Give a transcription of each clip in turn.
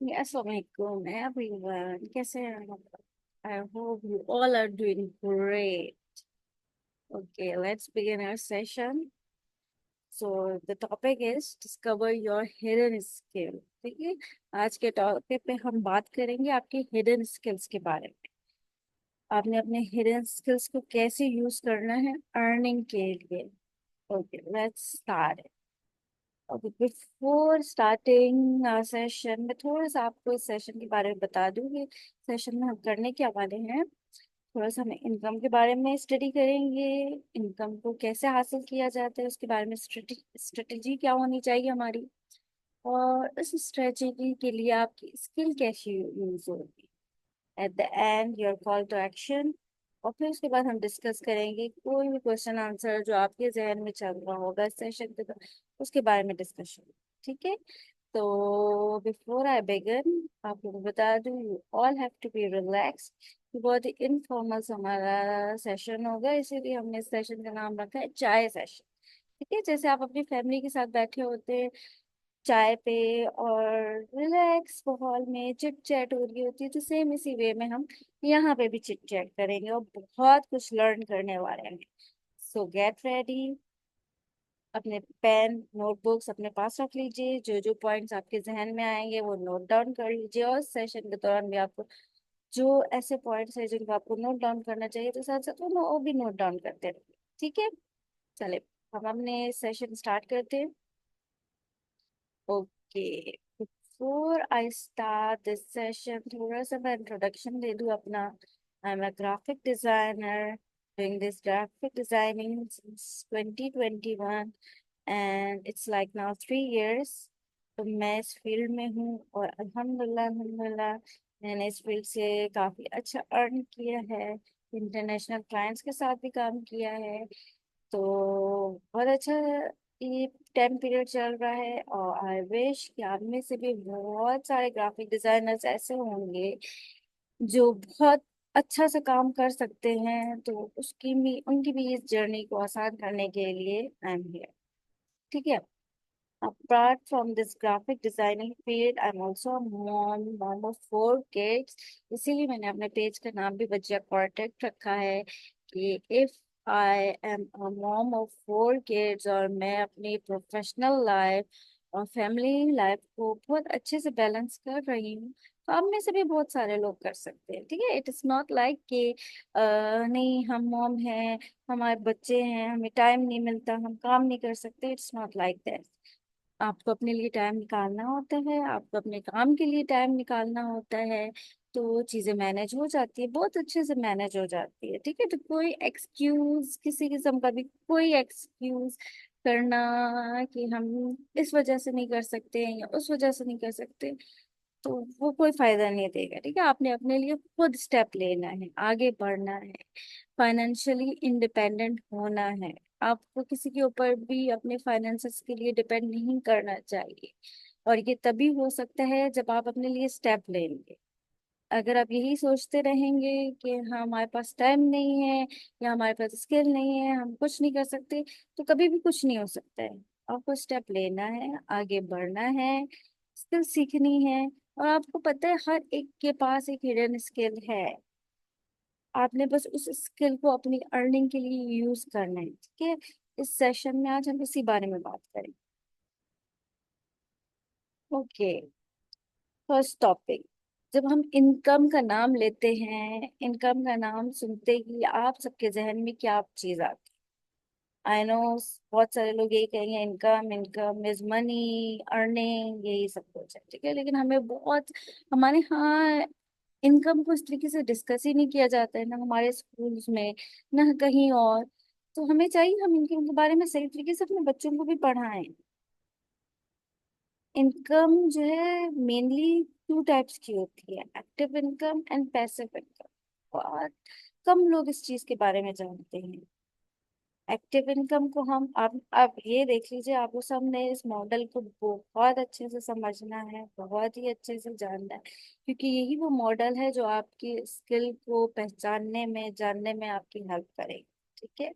Assalamualaikum everyone. कैसे हैं आप? I hope you all are doing great. Okay, let's begin our session. So the topic is discover your hidden skill. ठीक है, आज के topic पे हम बात करेंगे आपके हिडन स्किल्स के बारे में। आपने अपने हिडन स्किल्स को कैसे यूज करना है अर्निंग के लिए। Okay, let's start. Okay, before starting session में थोड़ा सा आपको इस सेशन के बारे में बता दूं कि सेशन में हम करने क्या वाले हैं। थोड़ा सा हम इनकम के बारे में स्टडी करेंगे। इनकम को कैसे हासिल किया जाता है उसके बारे में स्ट्रेटेजी क्या होनी चाहिए हमारी, और इस स्ट्रेटेजी के लिए आपकी स्किल कैसे यूज होगी। At the end your call to action. और फिर उसके बाद हम डिस्कस करेंगे कोई भी क्वेश्चन आंसर जो आपके जहन में चल रहा होगा इस सेशन के दौरान, उसके बारे में डिस्कशन। ठीक है, तो बिफोर आई बिगिन आप लोगों को बता दूं you all have to be relax. बहुत ही इनफॉर्मल हमारा सेशन होगा, इसीलिए हमने इस सेशन का नाम रखा है चाय सेशन। ठीक है, जैसे आप अपनी फैमिली के साथ बैठे होते हैं चाय पे और रिलैक्स माहौल में चिट चैट हो रही होती है, तो सेम इसी वे में हम यहाँ पे भी चिट चैट करेंगे और बहुत कुछ लर्न करने वाले हैं। सो गेट रेडी। अपने पेन नोटबुक्स अपने पास रख लीजिए, जो जो पॉइंट्स आपके जहन में आएंगे वो नोट डाउन कर लीजिए, और सेशन के दौरान भी आपको जो ऐसे पॉइंट्स है जिनको आपको नोट डाउन करना चाहिए तो साथ साथ वो भी नोट डाउन करते रहिए। ठीक है, चले हम अपने सेशन स्टार्ट करते हैं। Okay, before I start this session थोड़ा सा मैं इंट्रोडक्शन दे दूं अपना। I am a graphic designer doing this graphic designing since 2021 and it's like now 3 years। तो मैं इस फील्ड में हूँ और अल्हम्दुलिल्लाह अल्हम्दुलिल्लाह मैंने इस फील्ड से काफ़ी अच्छा अर्न किया है। इंटरनेशनल क्लाइंट्स के साथ भी काम किया है, तो बहुत अच्छा ये टाइम पीरियड चल रहा है। और आई विश कि आप में से भी बहुत सारे ग्राफिक डिजाइनर्स ऐसे होंगे जो बहुत अच्छा से काम कर सकते हैं, तो उसकी भी उनकी भी इस जर्नी को आसान करने के लिए आई एम हियर। ठीक है, apart from this graphic designing field I'm also a mom of 4 kids। इसीलिए मैंने अपने पेज का नाम भी बच्चा कॉर्टेक्ट रखा है कि if I am a mom of 4 kids, और मैं अपनी प्रोफेशनल लाइफ और फैमिली लाइफ को बहुत अच्छे से बैलेंस कर रही हूँ, तो आप में से भी बहुत सारे लोग कर सकते हैं। ठीक है, इट इज नॉट लाइक कि नहीं हम मॉम हैं, हमारे बच्चे हैं, हमें टाइम नहीं मिलता, हम काम नहीं कर सकते। It's not like that. आपको अपने लिए टाइम निकालना होता है, आपको अपने काम के लिए टाइम निकालना होता है, तो चीजें मैनेज हो जाती है, बहुत अच्छे से मैनेज हो जाती है। ठीक है, तो कोई एक्सक्यूज किसी किस्म का भी कोई एक्सक्यूज करना कि हम इस वजह से नहीं कर सकते या उस वजह से नहीं कर सकते, तो वो कोई फायदा नहीं देगा। ठीक है, आपने अपने लिए खुद स्टेप लेना है, आगे बढ़ना है, फाइनेंशियली इंडिपेंडेंट होना है। आपको किसी के ऊपर भी अपने फाइनेंसेस के लिए डिपेंड नहीं करना चाहिए, और ये तभी हो सकता है जब आप अपने लिए स्टेप लेंगे। अगर आप यही सोचते रहेंगे कि हाँ हमारे पास टाइम नहीं है या हमारे पास स्किल नहीं है, हम कुछ नहीं कर सकते, तो कभी भी कुछ नहीं हो सकता है। आपको स्टेप लेना है, आगे बढ़ना है, स्किल सीखनी है। और आपको पता है हर एक के पास एक हिडन स्किल है, आपने बस उस स्किल को अपनी अर्निंग के लिए यूज करना है। ठीक है, इस सेशन में आज हम इसी बारे में बात करें। Okay, first topic. जब हम इनकम का नाम लेते हैं, इनकम का नाम सुनते ही आप सबके जहन में क्या चीज आती है? आई नो बहुत सारे लोग यही कहेंगे income, income is money, earning, यही सब कुछ है। ठीक है, लेकिन हमें बहुत हमारे यहाँ इनकम को इस तरीके से डिस्कस ही नहीं किया जाता है, ना हमारे स्कूल्स में ना कहीं और। तो हमें चाहिए हम इनकम के बारे में सही तरीके से अपने बच्चों को भी पढ़ाएं। इनकम जो है मेनली 2 टाइप्स की होती है, active income and passive income. और कम लोग इस चीज के बारे में जानते हैं। एक्टिव इनकम को हम आप ये देख लीजिए, आपको सबने इस मॉडल को बहुत अच्छे से समझना है, बहुत ही अच्छे से जानना है, क्योंकि यही वो मॉडल है जो आपकी स्किल को पहचानने में जानने में आपकी हेल्प करेगी। ठीक है,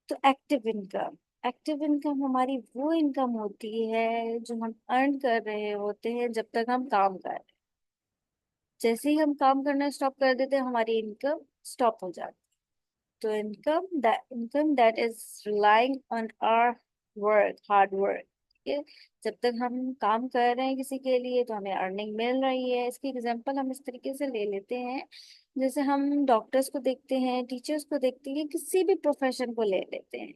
तो एक्टिव इनकम, एक्टिव इनकम हमारी वो इनकम होती है जो हम अर्न कर रहे होते हैं जब तक हम काम कर रहे हैं। जैसे ही हम काम करना स्टॉप कर देते हैं हमारी इनकम स्टॉप हो जाती है। तो income that is relying on our work, hard work. ठीक है। जब तक हम काम कर रहे हैं किसी के लिए तो हमें अर्निंग मिल रही है। इसकी एग्जांपल हम इस तरीके से ले लेते हैं, जैसे हम डॉक्टर्स को देखते हैं, टीचर्स को देखते हैं, किसी भी प्रोफेशन को ले लेते हैं।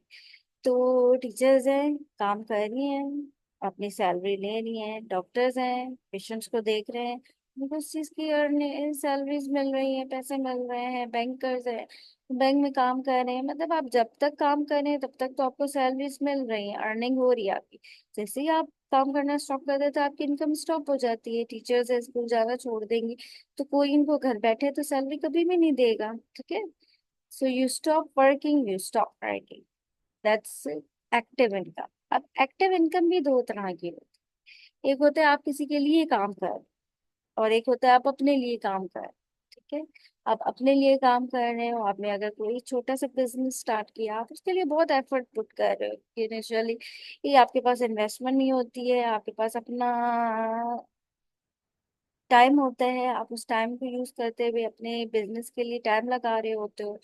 तो टीचर्स हैं, काम कर रही हैं, अपनी सैलरी ले रही हैं। डॉक्टर्स हैं, पेशेंट्स को देख रहे हैं, उनको उस चीज की अर्निंग सैलरीज मिल रही हैं, पैसे मिल रहे हैं। बैंकर्स हैं, बैंक में काम कर रहे हैं। मतलब आप जब तक काम कर रहे हैं तब तक तो आपको सैलरीज मिल रही है, अर्निंग हो रही है आपकी। जैसे ही आप काम करना स्टॉप कर देते हैं आपकी इनकम स्टॉप हो जाती है। टीचर्स है, स्कूल जाना छोड़ देंगी तो कोई इनको घर बैठे तो सैलरी कभी भी नहीं देगा। ठीक है। So you stop working, you stop earning, that's active income. अब एक्टिव इनकम भी दो तरह की होती है। एक होता है आप किसी के लिए काम कर रहे हैं, और एक होता है आप अपने लिए काम कर रहे हैं। ठीक है। आप अपने लिए काम कर रहे हो, आपने अगर कोई छोटा सा बिजनेस स्टार्ट किया, आप उसके लिए बहुत एफर्ट पुट कर रहे हो इनिशियली। ये आपके पास इन्वेस्टमेंट नहीं होती है, आपके पास अपना टाइम होता है, आप उस टाइम को यूज करते हुए अपने बिजनेस के लिए टाइम लगा रहे होते हो।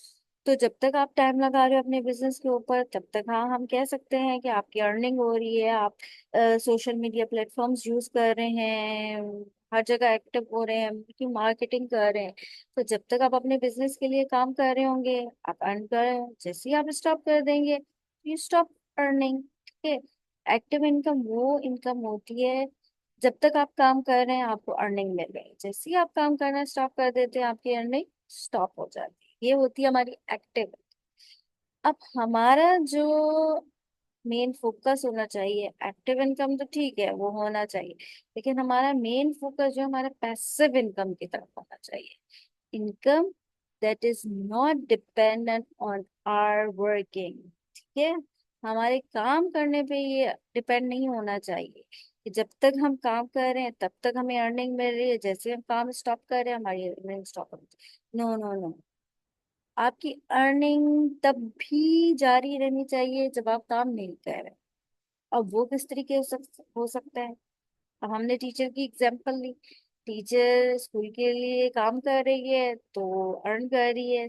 तो जब तक आप टाइम लगा रहे हो अपने बिजनेस के ऊपर तब तक हाँ हम कह सकते हैं कि आपकी अर्निंग हो रही है। आप सोशल मीडिया प्लेटफॉर्म्स यूज कर रहे हैं, हर जगह एक्टिव हो रहे हैं, उनकी मार्केटिंग कर रहे हैं। तो जब तक आप अपने बिजनेस के लिए काम कर रहे होंगे आप अर्न कर रहे हो। जैसे ही आप स्टॉप कर देंगे यू स्टॉप अर्निंग। ठीक है। एक्टिव इनकम वो इनकम होती है जब तक आप काम कर रहे हैं आपको अर्निंग मिल रही है। जैसे ही आप काम करना स्टॉप कर देते हैं आपकी अर्निंग स्टॉप हो जाती है। ये होती है हमारी एक्टिव। अब हमारा जो मेन फोकस होना चाहिए, एक्टिव इनकम तो ठीक है वो होना चाहिए, लेकिन हमारा मेन फोकस जो हमारा पैसिव इनकम की तरफ होना चाहिए। Income that is not dependent on our working. ठीक है। हमारे काम करने पे ये डिपेंड नहीं होना चाहिए कि जब तक हम काम कर रहे हैं तब तक हमें अर्निंग मिल रही है, जैसे हम काम स्टॉप कर रहे हैं हमारी अर्निंग स्टॉप हो रही है। No no no. आपकी अर्निंग तब भी जारी रहनी चाहिए जब आप काम नहीं कर रहे। अब वो किस तरीके हो सकता है। अब हमने टीचर की एग्जांपल ली। टीचर स्कूल के लिए काम कर रही है तो अर्न कर रही है,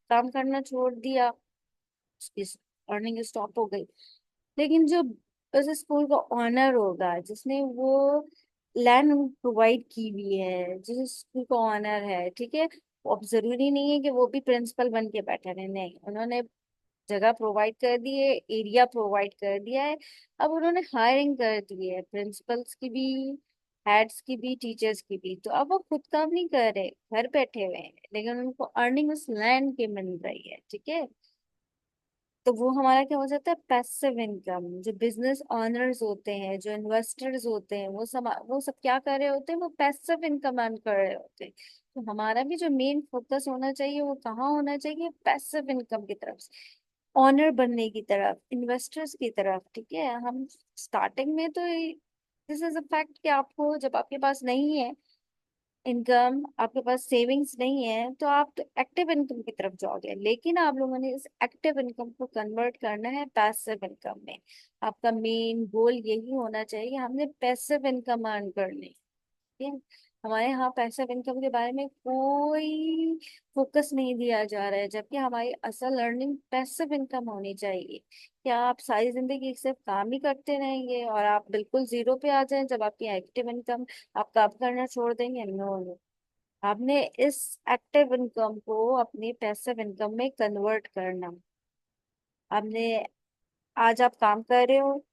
काम करना छोड़ दिया उसकी अर्निंग स्टॉप हो गई। लेकिन जो उस स्कूल का ऑनर होगा जिसने वो लैंड प्रोवाइड की हुई है, जिस स्कूल का ऑनर है, ठीक है, अब जरूरी नहीं है कि वो भी प्रिंसिपल बन के बैठा रहे। नहीं, उन्होंने जगह प्रोवाइड कर दी है, एरिया प्रोवाइड कर दिया है। अब उन्होंने हायरिंग कर दी है प्रिंसिपल्स की भी, हेड्स की भी, टीचर्स की भी। तो अब वो खुद काम नहीं कर रहे, घर बैठे हुए हैं, लेकिन उनको अर्निंग उस लैंड की मिल रही है। ठीक है। तो वो हमारा क्या हो जाता है, पैसिव इनकम। जो बिजनेस ओनर्स होते हैं, जो इन्वेस्टर्स होते हैं, वो सब क्या कर रहे होते हैं, वो पैसिव इनकम अर्न कर रहे होते हैं। तो हमारा भी जो मेन फोकस होना चाहिए वो कहाँ होना चाहिए, पैसिव इनकम की तरफ, ऑनर बनने की तरफ, इन्वेस्टर्स की तरफ। ठीक है। हम स्टार्टिंग में तो दिस इज अ फैक्ट कि आपको जब आपके पास नहीं है इनकम, आपके पास सेविंग्स नहीं है, तो आप तो एक्टिव इनकम की तरफ जाओगे। लेकिन आप लोगों ने इस एक्टिव इनकम को कन्वर्ट करना है पैसिव इनकम में। आपका मेन गोल यही होना चाहिए, हमने पैसिव इनकम अर्न करनी है। हमारे यहाँ पैसिव इनकम के बारे में कोई फोकस नहीं दिया जा रहा है, जबकि हमारी असल अर्निंग पैसिव इनकम होनी चाहिए। क्या आप सारी जिंदगी सिर्फ काम ही करते रहेंगे और आप बिल्कुल जीरो पे आ जाएं जब आपकी एक्टिव इनकम, आप काम करना छोड़ देंगे? No no. आपने इस एक्टिव इनकम को अपनी पैसिव इनकम में कन्वर्ट करना। आपने, आज आप काम कर रहे हो,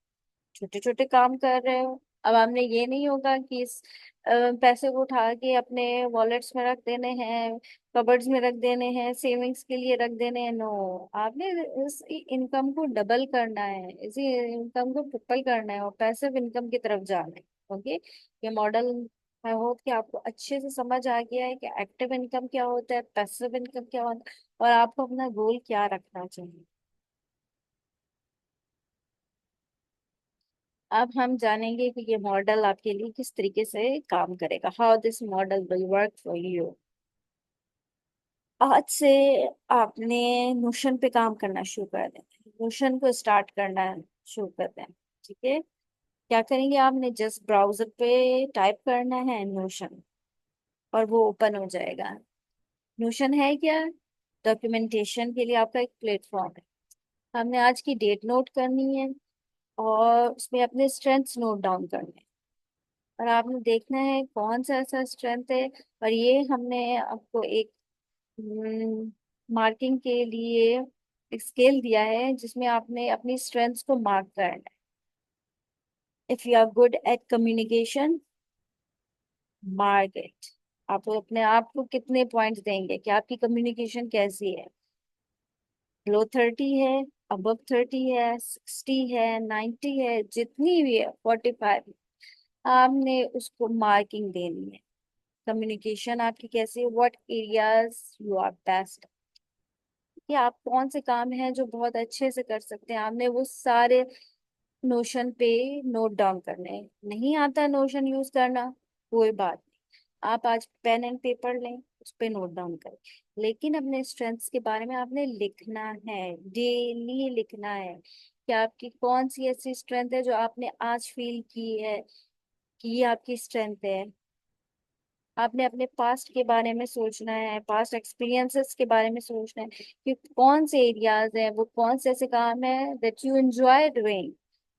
छोटे छोटे काम कर रहे हो, अब आपने ये नहीं होगा कि इस पैसे को उठा के अपने वॉलेट्स में रख देने हैं, कबर्ड्स में रख देने हैं, सेविंग्स के लिए रख देने हैं। नो, आपने इस इनकम को डबल करना है, इसी इनकम को ट्रिपल करना है और पैसिव इनकम की तरफ जाना है। ओके। ये मॉडल आई होप कि आपको अच्छे से समझ आ गया है कि एक्टिव इनकम क्या होता है, पैसिव इनकम क्या होता है, और आपको अपना गोल क्या रखना चाहिए। अब हम जानेंगे कि ये मॉडल आपके लिए किस तरीके से काम करेगा, how this model will work for you. आज से आपने नोशन पे काम करना शुरू कर देना नोशन को स्टार्ट करना है, शुरू करते हैं। ठीक है, क्या करेंगे, आपने जस्ट ब्राउजर पे टाइप करना है नोशन, और वो ओपन हो जाएगा। नोशन है क्या, डॉक्यूमेंटेशन के लिए आपका एक प्लेटफॉर्म है। हमने आज की डेट नोट करनी है, और उसमें अपने स्ट्रेंथ्स नोट डाउन करने हैं, और आपने देखना है कौन सा ऐसा स्ट्रेंथ है। और ये हमने आपको एक मार्किंग के लिए एक स्केल दिया है, जिसमें आपने अपनी स्ट्रेंथ्स को मार्क करना है। If you are good at communication, mark it. आप अपने आप को कितने पॉइंट्स देंगे कि आपकी कम्युनिकेशन कैसी है। लो 30 है, अबव 30 है, 60 है, 90 है, जितनी भी है, 45, आपने उसको मार्किंग देनी है। कम्युनिकेशन आपकी कैसी है, what areas you are best, कि आप कौन से काम हैं जो बहुत अच्छे से कर सकते हैं, आपने वो सारे नोशन पे नोट डाउन करने हैं। नहीं आता नोशन यूज करना, कोई बात नहीं, आप आज पेन एंड पेपर लें, उस पे नोट डाउन करें। लेकिन अपने स्ट्रेंथ्स के बारे में आपने लिखना है, डेली लिखना है कि आपकी कौन सी ऐसी स्ट्रेंथ है जो आपने आज फील की है कि ये आपकी स्ट्रेंथ है। आपने अपने पास्ट के बारे में सोचना है, पास्ट एक्सपीरियंसेस के बारे में सोचना है कि कौन से एरियाज हैं, वो कौन से ऐसे काम है दैट यू एंजॉय डूइंग,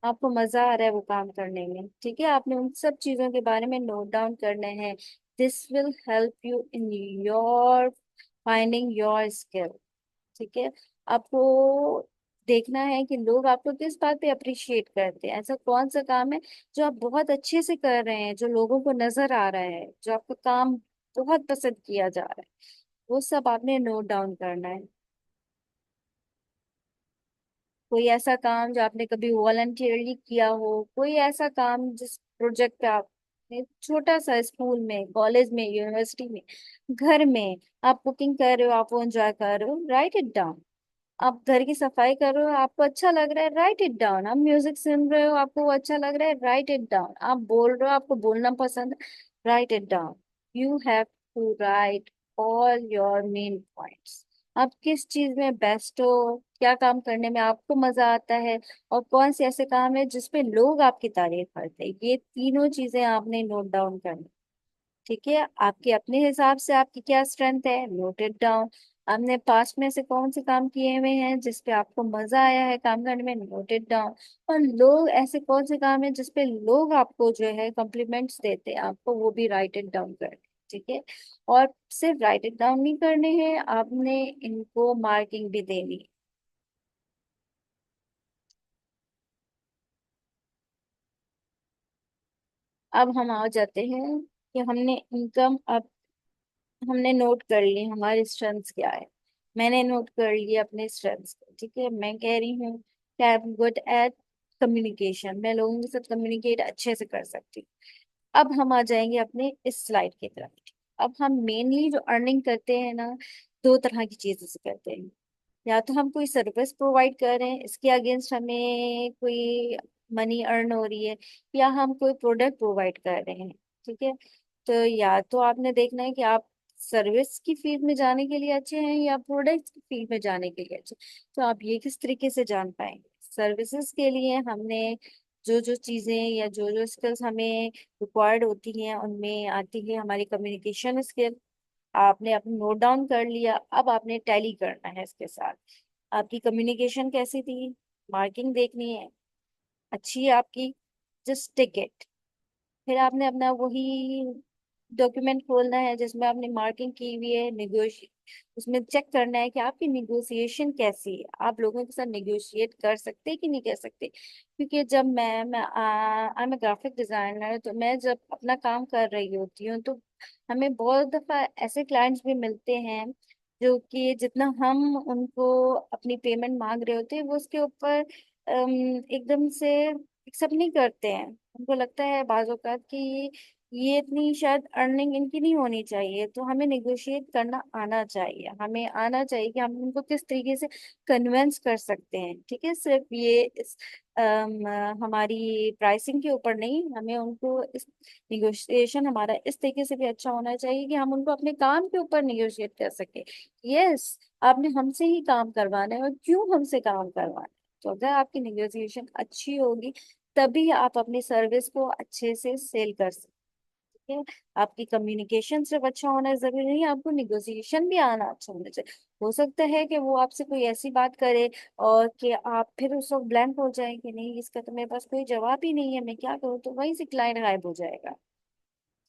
आपको मजा आ रहा है वो काम करने में। ठीक है, आपने उन सब चीजों के बारे में नोट डाउन करने हैं। This will help you in your finding your skill. ठीक है, आपको देखना है कि लोग आपको किस बात पे अप्रिशिएट करते हैं, ऐसा कौन सा काम है जो आप बहुत अच्छे से कर रहे हैं, जो लोगों को नजर आ रहा है, जो आपका काम बहुत पसंद किया जा रहा है, वो सब आपने नोट डाउन करना है। कोई ऐसा काम जो आपने कभी वॉलंटियरली किया हो, कोई ऐसा काम जिस प्रोजेक्ट पे आपने छोटा सा, स्कूल में, कॉलेज में, यूनिवर्सिटी में, घर में, आप कुकिंग कर रहे हो, आप वो एंजॉय कर रहे हो, राइट इट डाउन। आप घर की सफाई कर रहे हो, आपको अच्छा लग रहा है, राइट इट डाउन। आप म्यूजिक सुन रहे हो, आपको वो अच्छा लग रहा है, राइट इट डाउन। आप बोल रहे हो, आपको बोलना पसंद है, write it down. You have to write all your main points. आप किस चीज में बेस्ट हो, क्या काम करने में आपको मजा आता है, और कौन से ऐसे काम है जिसपे लोग आपकी तारीफ करते हैं, ये तीनों चीजें आपने नोट डाउन करनी। ठीक है, आपके अपने हिसाब से आपकी क्या स्ट्रेंथ है, नोट इट डाउन। आपने पास्ट में से कौन से काम किए हुए हैं जिसपे आपको मजा आया है काम करने में, नोट इट डाउन। और लोग ऐसे कौन से काम है जिसपे लोग आपको जो है कॉम्प्लीमेंट्स देते हैं आपको, वो भी राइट इट डाउन करने। ठीक है, और सिर्फ राइट इट डाउन नहीं करने हैं, आपने इनको मार्किंग भी देनी है। अब हम आ जाते हैं कि हमने इनकम, अब हमने नोट कर ली हमारे स्ट्रेंथ्स क्या है। मैंने नोट कर लिया अपने स्ट्रेंथ्स को। ठीक है, मैं कह रही हूँ कि I am good at communication, मैं लोगों के साथ कम्युनिकेट अच्छे से कर सकती हूँ। अब हम आ जाएंगे अपने इस स्लाइड की तरफ। अब हम मेनली जो अर्निंग करते हैं ना, दो तरह की चीजों से करते हैं। या तो हम कोई सर्विस प्रोवाइड कर रहे हैं, इसके अगेंस्ट हमें कोई मनी अर्न हो रही है, या हम कोई प्रोडक्ट प्रोवाइड कर रहे हैं। ठीक है, तो या तो आपने देखना है कि आप सर्विस की फील्ड में जाने के लिए अच्छे हैं या प्रोडक्ट की फील्ड में जाने के लिए अच्छे। तो आप ये किस तरीके से जान पाएंगे। सर्विसेज के लिए हमने जो जो चीजें या जो जो स्किल्स हमें रिक्वायर्ड होती हैं, उनमें आती है हमारी कम्युनिकेशन स्किल। आपने अपने नोट डाउन कर लिया, अब आपने टैली करना है इसके साथ। आपकी कम्युनिकेशन कैसी थी, मार्किंग देखनी है, अच्छी है आपकी, जस्ट टिक इट। फिर आपने अपना वही डॉक्यूमेंट खोलना है जिसमें आपने मार्किंग की हुई है, निगोशिएट, उसमें चेक करना है कि आपकी निगोशिएशन कैसी है, आप लोगों के साथ निगोशिएट कर सकते कि नहीं कर सकते। क्योंकि जब मैं I am a graphic designer, तो मैं जब अपना काम कर रही होती हूँ, तो हमें बहुत दफा ऐसे क्लाइंट्स भी मिलते हैं जो कि जितना हम उनको अपनी पेमेंट मांग रहे होते हैं, वो उसके ऊपर एकदम से एक्सेप्ट नहीं करते हैं। उनको लगता है बाज़ औक़ात कि ये इतनी शायद अर्निंग इनकी नहीं होनी चाहिए। तो हमें नेगोशिएट करना आना चाहिए, हमें आना चाहिए कि हम उनको किस तरीके से कन्वेंस कर सकते हैं। ठीक है, सिर्फ ये इस हमारी प्राइसिंग के ऊपर नहीं, हमें उनको इस निगोशिएशन हमारा इस तरीके से भी अच्छा होना चाहिए कि हम उनको अपने काम के ऊपर निगोशिएट कर सके। यस, आपने हमसे ही काम करवाना है, और क्यों हमसे काम करवाना है। तो अगर आपकी नेगोशिएशन अच्छी होगी तभी आप अपनी सर्विस को अच्छे से सेल कर सकते हैं। आपकी कम्युनिकेशन सिर्फ अच्छा होना जरूरी नहीं, आपको निगोशिएशन भी आना अच्छा होना चाहिए। हो सकता है कि वो आपसे कोई ऐसी बात करे और कि आप फिर उस वक्त ब्लैंक हो जाए कि नहीं, इसका तो मेरे पास कोई जवाब ही नहीं है, मैं क्या करूँ, तो वहीं से क्लाइंट गायब हो जाएगा।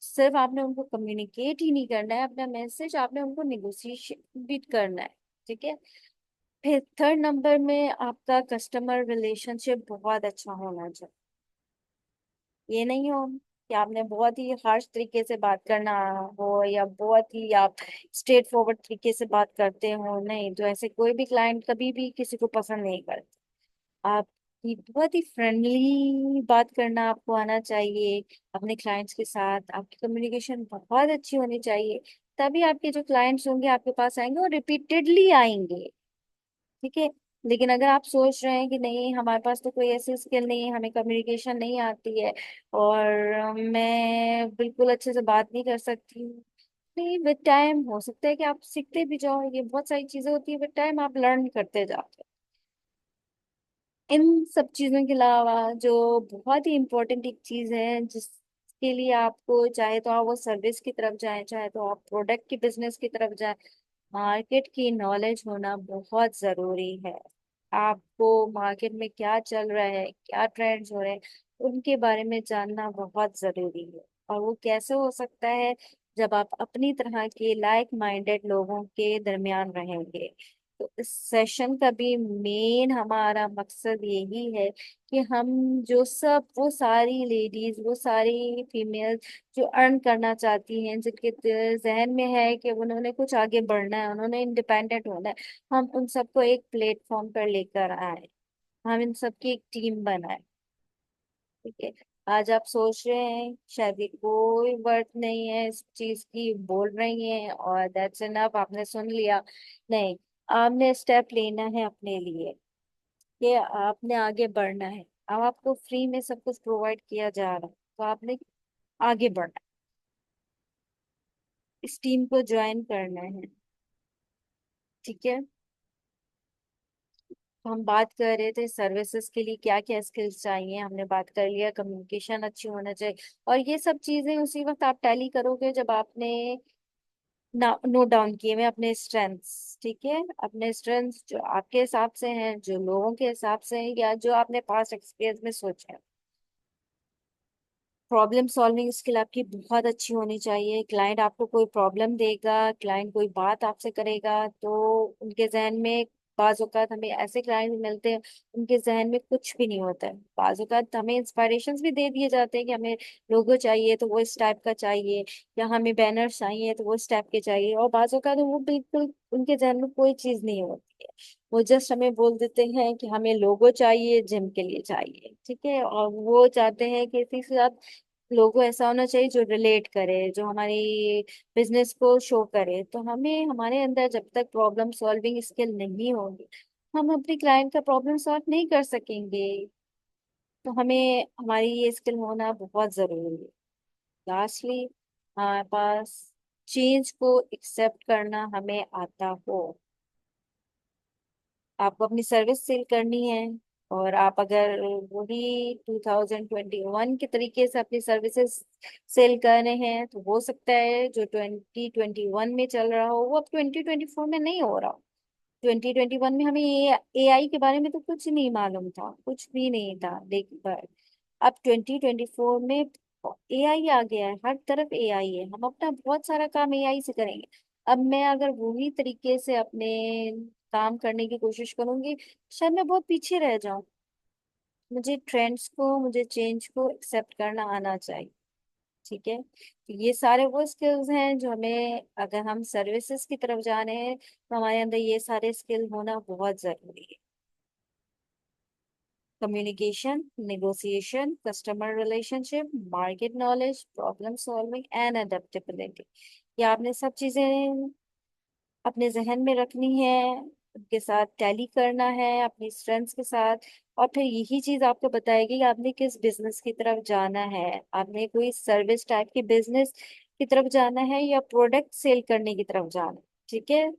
सिर्फ आपने उनको कम्युनिकेट ही नहीं करना है अपना मैसेज, आपने उनको निगोशिएशन भी करना है। ठीक है। फिर थर्ड नंबर में आपका कस्टमर रिलेशनशिप बहुत अच्छा होना चाहिए। ये नहीं हो कि आपने बहुत ही हार्श तरीके से बात करना हो या बहुत ही आप स्ट्रेट फॉरवर्ड तरीके से बात करते हो, नहीं तो ऐसे कोई भी क्लाइंट कभी भी किसी को पसंद नहीं करते। आप बहुत ही फ्रेंडली बात करना आपको आना चाहिए अपने क्लाइंट्स के साथ, आपकी कम्युनिकेशन बहुत अच्छी होनी चाहिए। तभी आपके जो क्लाइंट्स होंगे आपके पास आएंगे और रिपीटेडली आएंगे। ठीक है। लेकिन अगर आप सोच रहे हैं कि नहीं हमारे पास तो कोई ऐसी स्किल नहीं है, हमें कम्युनिकेशन नहीं आती है और मैं बिल्कुल अच्छे से बात नहीं कर सकती हूँ, नहीं, विद टाइम हो सकता है कि आप सीखते भी जाओ, ये बहुत सारी चीजें होती है, विद टाइम आप लर्न करते जाते हो। इन सब चीजों के अलावा जो बहुत ही इम्पोर्टेंट एक चीज है जिसके लिए आपको चाहे तो आप वो सर्विस की तरफ जाएं चाहे तो आप प्रोडक्ट की बिजनेस की तरफ जाएं, मार्केट की नॉलेज होना बहुत जरूरी है। आपको मार्केट में क्या चल रहा है, क्या ट्रेंड्स हो रहे हैं, उनके बारे में जानना बहुत जरूरी है। और वो कैसे हो सकता है, जब आप अपनी तरह के लाइक माइंडेड लोगों के दरमियान रहेंगे। तो इस सेशन का भी मेन हमारा मकसद यही है कि हम जो सब वो सारी लेडीज, वो सारी फीमेल जो अर्न करना चाहती हैं, जिनके जहन में है कि उन्होंने कुछ आगे बढ़ना है, उन्होंने इंडिपेंडेंट होना है, हम उन सबको एक प्लेटफॉर्म पर लेकर आए, हम इन सबकी एक टीम बनाए। ठीक है। आज आप सोच रहे हैं शायद ये कोई वर्थ नहीं है इस चीज की, बोल रही हैं और दैट्स इनफ, आपने सुन लिया, नहीं, आपने स्टेप लेना है अपने लिए, कि आपने आगे बढ़ना है। अब आपको फ्री में सब कुछ प्रोवाइड किया जा रहा है तो आपने आगे बढ़ना है, इस टीम को ज्वाइन करना है। ठीक है। तो हम बात कर रहे थे सर्विसेज के लिए क्या क्या स्किल्स चाहिए, हमने बात कर लिया कम्युनिकेशन अच्छी होना चाहिए। और ये सब चीजें उसी वक्त आप टैली करोगे जब आपने नोट डाउन किए हुए अपने स्ट्रेंथ्स। ठीक है। अपने स्ट्रेंथ्स जो आपके हिसाब से हैं, जो लोगों के हिसाब से हैं, या जो आपने पास्ट एक्सपीरियंस में सोचे हैं। प्रॉब्लम सॉल्विंग स्किल आपकी बहुत अच्छी होनी चाहिए। क्लाइंट आपको कोई प्रॉब्लम देगा, क्लाइंट कोई बात आपसे करेगा तो उनके जहन में, बाज औकात हमें ऐसे क्लाइंट मिलते हैं उनके जहन में कुछ भी नहीं होता है, बाज औकात हमें इंस्पायरेशंस भी दे दिए जाते हैं कि हमें लोगो चाहिए तो वो इस टाइप का चाहिए, या हमें बैनर्स चाहिए तो वो इस टाइप के चाहिए, और बाज औकात वो बिल्कुल उनके जहन में कोई चीज नहीं होती है। वो जस्ट हमें बोल देते हैं कि हमें लोगो चाहिए, जिम के लिए चाहिए। ठीक है। और वो चाहते हैं कि इसी के साथ लोगो ऐसा होना चाहिए जो रिलेट करे, जो हमारी बिजनेस को शो करे। तो हमें हमारे अंदर जब तक प्रॉब्लम सॉल्विंग स्किल नहीं होगी, हम अपने क्लाइंट का प्रॉब्लम सॉल्व नहीं कर सकेंगे। तो हमें हमारी ये स्किल होना बहुत जरूरी है। लास्टली, हमारे पास चेंज को एक्सेप्ट करना हमें आता हो। आपको अपनी सर्विस सेल करनी है और आप अगर वही 2021 के तरीके से अपनी सर्विसेज सेल कर रहे हैं तो हो सकता है जो 2021 में चल रहा हो वो अब 2024 में नहीं हो रहा हो। 2021 में हमें एआई के बारे में तो कुछ नहीं मालूम था, कुछ भी नहीं था, लेकिन अब 2024 में एआई आ गया है, हर तरफ एआई है, हम अपना बहुत सारा काम एआई से करेंगे। अब मैं अगर वही तरीके से अपने काम करने की कोशिश करूंगी, शायद मैं बहुत पीछे रह जाऊं। मुझे ट्रेंड्स को, मुझे चेंज को एक्सेप्ट करना आना चाहिए। ठीक है। तो ये सारे वो स्किल्स हैं जो हमें, अगर हम सर्विसेज की तरफ जा रहे हैं तो हमारे अंदर ये सारे स्किल होना बहुत जरूरी है। Communication, negotiation, customer relationship, market knowledge, problem solving and adaptability. ये आपने सब चीजें अपने जहन में रखनी है, उनके साथ टैली करना है अपनी स्ट्रेंथ्स के साथ। और फिर यही चीज आपको बताएगी कि आपने किस बिजनेस की तरफ जाना है, आपने कोई सर्विस टाइप की बिजनेस की तरफ जाना है या प्रोडक्ट सेल करने की तरफ जाना है। ठीक है।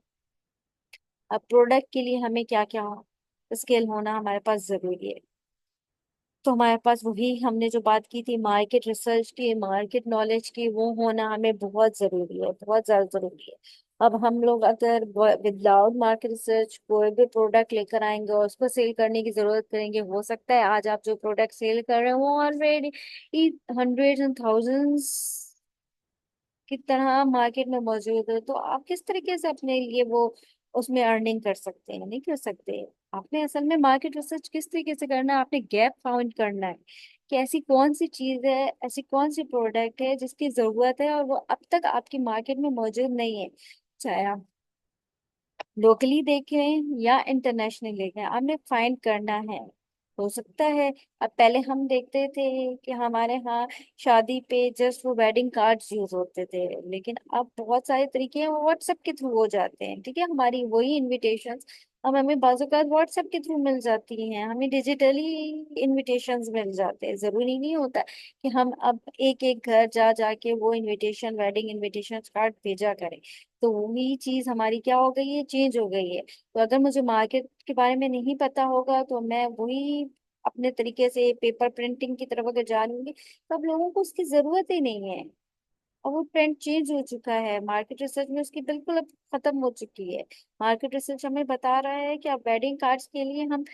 अब प्रोडक्ट के लिए हमें क्या क्या स्किल होना हमारे पास जरूरी है। तो हमारे पास वही हमने जो बात की थी मार्केट रिसर्च की, मार्केट नॉलेज की, वो होना हमें बहुत जरूरी है, बहुत ज्यादा जरूरी है। अब हम लोग अगर विदाउट मार्केट रिसर्च कोई भी प्रोडक्ट लेकर आएंगे और उसको सेल करने की जरूरत करेंगे, हो सकता है आज आप जो प्रोडक्ट सेल कर रहे हो ऑलरेडी हंड्रेड्स एंड थाउजेंड्स की तरह मार्केट में मौजूद है, तो आप किस तरीके से अपने लिए वो उसमें अर्निंग कर सकते हैं? नहीं कर सकते। आपने असल में मार्केट रिसर्च किस तरीके से करना है, आपने गैप फाउंड करना है कि ऐसी कौन सी चीज है, ऐसी कौन सी प्रोडक्ट है जिसकी जरूरत है और वो अब तक आपकी मार्केट में मौजूद नहीं है। चाहे आप लोकली देखें या इंटरनेशनल देखें, आपने फाइंड करना है। हो सकता है अब पहले हम देखते थे कि हमारे यहाँ शादी पे जस्ट वो वेडिंग कार्ड्स यूज होते थे, लेकिन अब बहुत सारे तरीके हैं, व्हाट्सएप के थ्रू हो जाते हैं। ठीक है, हमारी वही इनविटेशंस अब हमें बाज़-औक़ात व्हाट्सएप के थ्रू मिल जाती हैं, हमें डिजिटली इनविटेशंस मिल जाते हैं। जरूरी नहीं होता कि हम अब एक एक घर जा जाके वो इनविटेशन, वेडिंग इनविटेशन कार्ड भेजा करें। तो वही चीज हमारी क्या हो गई है, चेंज हो गई है। तो अगर मुझे मार्केट के बारे में नहीं पता होगा तो मैं वही अपने तरीके से पेपर प्रिंटिंग की तरफ अगर जाऊंगी तो अब लोगों को उसकी जरूरत ही नहीं है। अब वो ट्रेंड चेंज हो चुका है, मार्केट रिसर्च में उसकी बिल्कुल अब खत्म हो चुकी है। मार्केट रिसर्च हमें बता रहा है कि अब वेडिंग कार्ड्स के लिए हम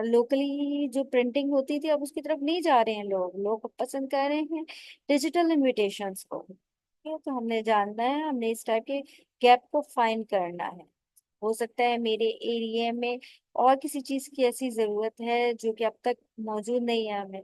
लोकली जो प्रिंटिंग होती थी अब उसकी तरफ नहीं जा रहे हैं, लोग लोग पसंद कर रहे हैं डिजिटल इनविटेशंस को। ठीक है, तो हमने जानना है, हमने इस टाइप के गैप को फाइंड करना है। हो सकता है मेरे एरिया में और किसी चीज की ऐसी जरूरत है जो कि अब तक मौजूद नहीं है, हमें